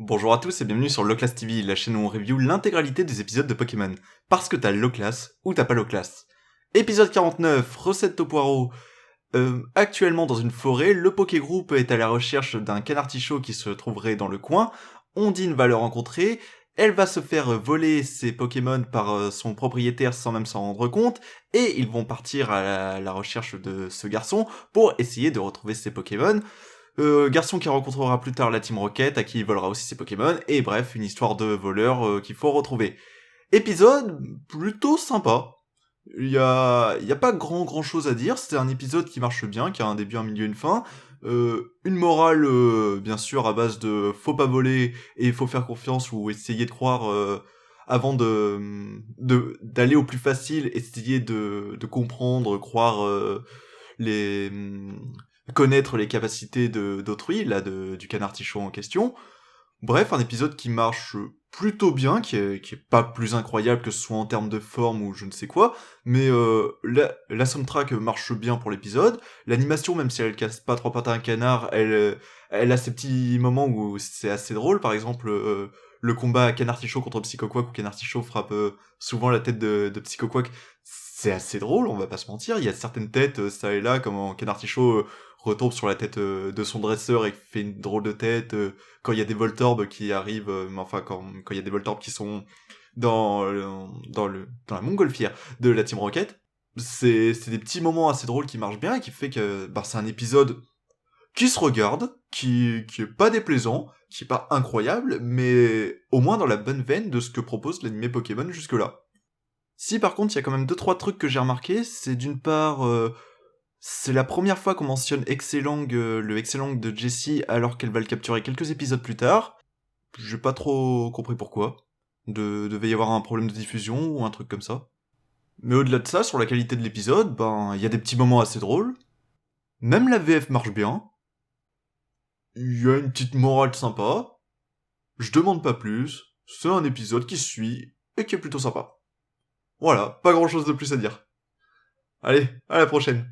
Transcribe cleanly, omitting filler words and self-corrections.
Bonjour à tous et bienvenue sur Loclass TV, la chaîne où on review l'intégralité des épisodes de Pokémon. Parce que t'as Loclass ou t'as pas Loclass. Épisode 49, recette au poireau. Actuellement dans une forêt, le Pokégroupe est à la recherche d'un canartichaud qui se trouverait dans le coin. Ondine va le rencontrer. Elle va se faire voler ses Pokémon par son propriétaire sans même s'en rendre compte. Et ils vont partir à la recherche de ce garçon pour essayer de retrouver ses Pokémon. Garçon qui rencontrera plus tard la Team Rocket, à qui il volera aussi ses Pokémon, et bref, une histoire de voleur qu'il faut retrouver. Épisode plutôt sympa. Il y a pas grand chose à dire, c'est un épisode qui marche bien, qui a un début, un milieu, une fin. Une morale, bien sûr, à base de faut pas voler et faut faire confiance ou essayer de croire avant d'aller au plus facile, essayer de comprendre, croire les connaître les capacités d'autrui, là, du canard tichon en question. Bref, un épisode qui marche plutôt bien, qui est pas plus incroyable que ce soit en termes de forme ou je ne sais quoi, mais la soundtrack marche bien pour l'épisode. L'animation, même si elle casse pas trois pattes à un canard, elle a ces petits moments où c'est assez drôle. Par exemple, le combat canard tichon contre Psychoquack, où canard tichon frappe souvent la tête de Psychoquack, c'est assez drôle, on va pas se mentir. Il y a certaines têtes, ça et là, comme en canard tichon retombe sur la tête de son dresseur et fait une drôle de tête. Quand il y a des Voltorbes qui arrivent, enfin quand il y a des Voltorbes qui sont dans la montgolfière de la Team Rocket, c'est des petits moments assez drôles qui marchent bien et qui fait que bah, c'est un épisode qui se regarde, qui est pas déplaisant, qui est pas incroyable, mais au moins dans la bonne veine de ce que propose l'animé Pokémon jusque-là. Si par contre il y a quand même deux trois trucs que j'ai remarqué, c'est d'une part c'est la première fois qu'on mentionne Excellang, le Excellang de Jessie, alors qu'elle va le capturer quelques épisodes plus tard. J'ai pas trop compris pourquoi. Devait y avoir un problème de diffusion ou un truc comme ça. Mais au-delà de ça, sur la qualité de l'épisode, ben, il y a des petits moments assez drôles. Même la VF marche bien. Il y a une petite morale sympa. Je demande pas plus. C'est un épisode qui suit et qui est plutôt sympa. Voilà, pas grand chose de plus à dire. Allez, à la prochaine.